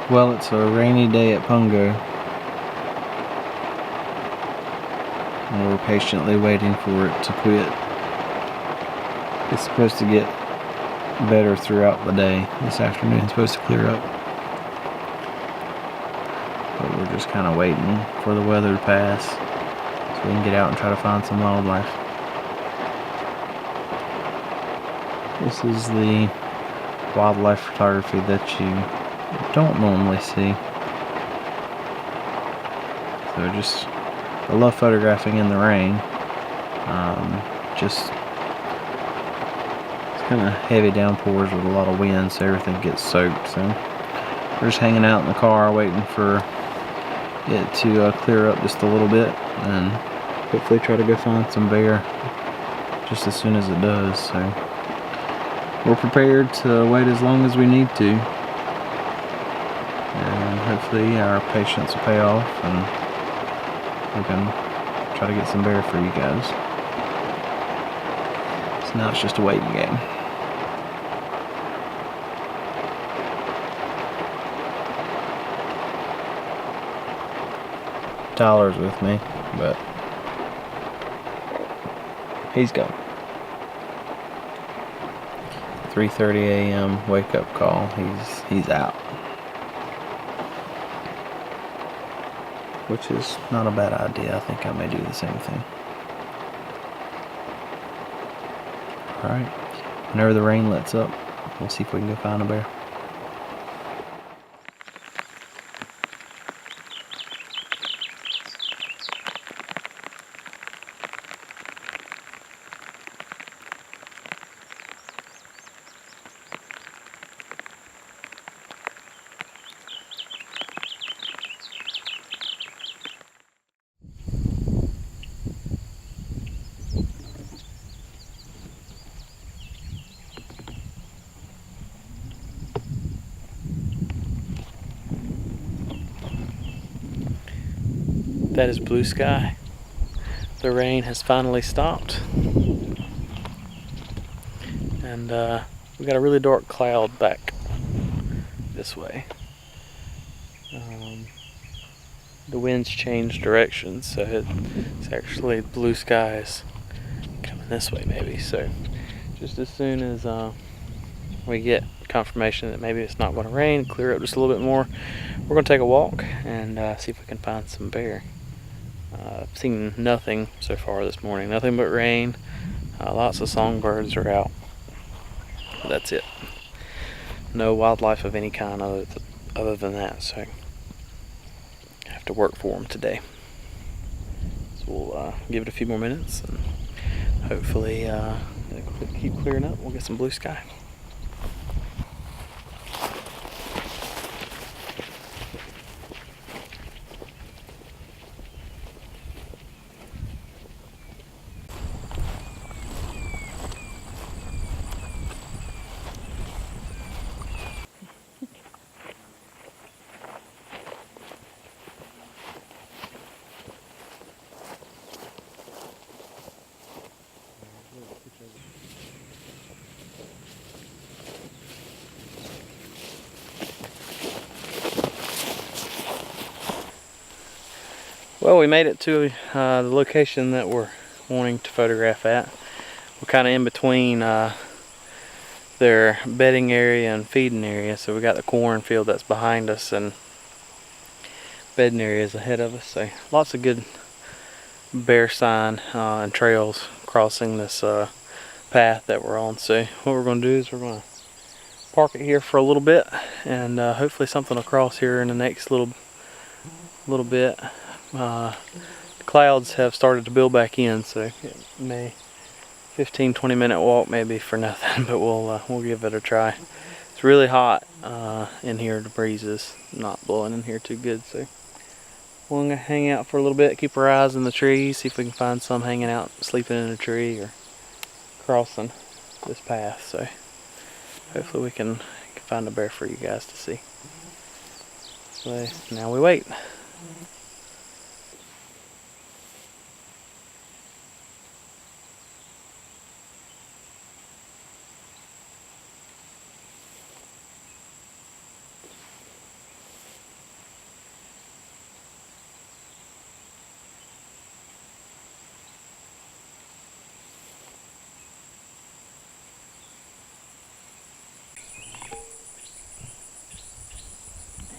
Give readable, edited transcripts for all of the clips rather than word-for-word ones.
Well, it's a rainy day at Pungo, and we're patiently waiting for it to quit. It's supposed to get better throughout the day. This afternoon it's supposed to clear up, but we're just kind of waiting for the weather to pass so we can get out and try to find some wildlife. This is the wildlife photography that you don't normally see. So I love photographing in the rain. It's kind of heavy downpours with a lot of wind, so everything gets soaked. So we're just hanging out in the car waiting for it to clear up just a little bit, and hopefully try to go find some bear just as soon as it does. So we're prepared to wait as long as we need to, and hopefully our patience will pay off and we can try to get some bear for you guys. So now it's just a waiting game. Tyler's with me, but he's gone. 3:30 a.m. wake up call. He's out, which is not a bad idea. I think I may do the same thing. Alright, whenever the rain lets up, we'll see if we can go find a bear. That is blue sky. The rain has finally stopped, and we got a really dark cloud back this way. The wind's changed directions, so it's actually blue skies coming this way maybe. So just as soon as we get confirmation that maybe it's not going to rain, clear up just a little bit more, we're going to take a walk and see if we can find some bear. I've seen nothing so far this morning, nothing but rain. Lots of songbirds are out. That's it. No wildlife of any kind other than that, so I have to work for them today. So we'll give it a few more minutes and hopefully it'll keep clearing up. We'll get some blue sky. Well, we made it to the location that we're wanting to photograph at. We're kind of in between their bedding area and feeding area. So we got the cornfield that's behind us and bedding areas ahead of us. So lots of good bear sign and trails crossing this path that we're on. So what we're going to do is we're going to park it here for a little bit, and hopefully something will cross here in the next little bit. The clouds have started to build back in, so it may 15-20 minute walk maybe for nothing, but we'll give it a try. It's really hot in here. The breeze is not blowing in here too good, so we're gonna hang out for a little bit, keep our eyes in the trees, see if we can find some hanging out, sleeping in a tree or crossing this path. So hopefully we can find a bear for you guys to see. So now we wait.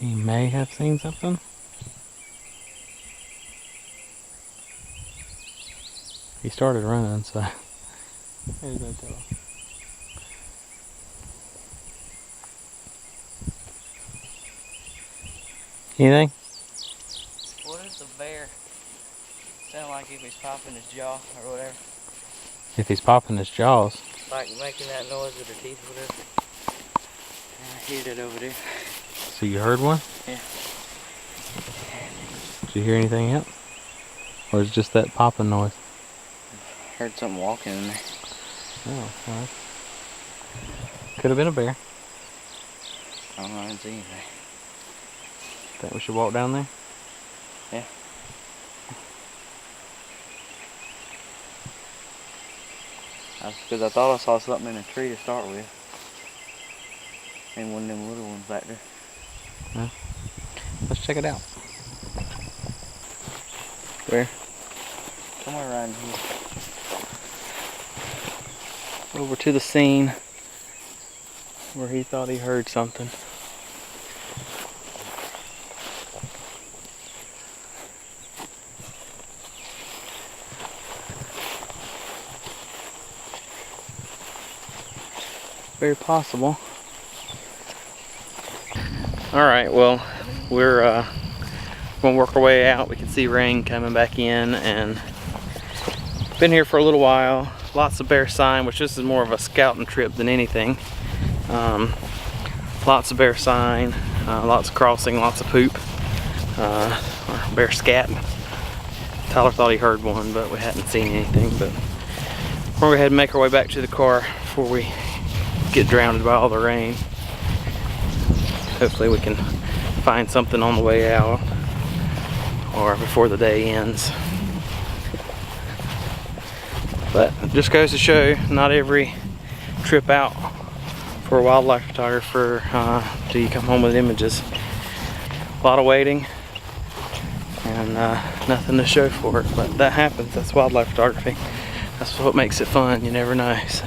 He may have seen something. He started running, so there's no telling. Anything? What does the bear sound like if he's popping his jaw or whatever? If he's popping his jaws. Like making that noise with her teeth or whatever. I hear it over there. So you heard one? Yeah. Did you hear anything else? Or is it just that popping noise? Heard something walking in there. Oh, well. Could have been a bear. I don't know, I didn't see anything. Think we should walk down there? Yeah. Because I thought I saw something in a tree to start with. And one of them little ones back there. Yeah. Let's check it out. Where? Somewhere around here. Over to the scene where he thought he heard something. Very possible. Alright, well, we're gonna work our way out. We can see rain coming back in, and been here for a little while. Lots of bear sign, which this is more of a scouting trip than anything. Lots of bear sign, lots of crossing, lots of poop, or bear scat. Tyler thought he heard one, but we hadn't seen anything. But we're gonna go ahead and make our way back to the car before we get drowned by all the rain. Hopefully we can find something on the way out or before the day ends. But it just goes to show, not every trip out for a wildlife photographer do you come home with images. A lot of waiting and nothing to show for it, but that happens. That's wildlife photography. That's what makes it fun. You never know. So.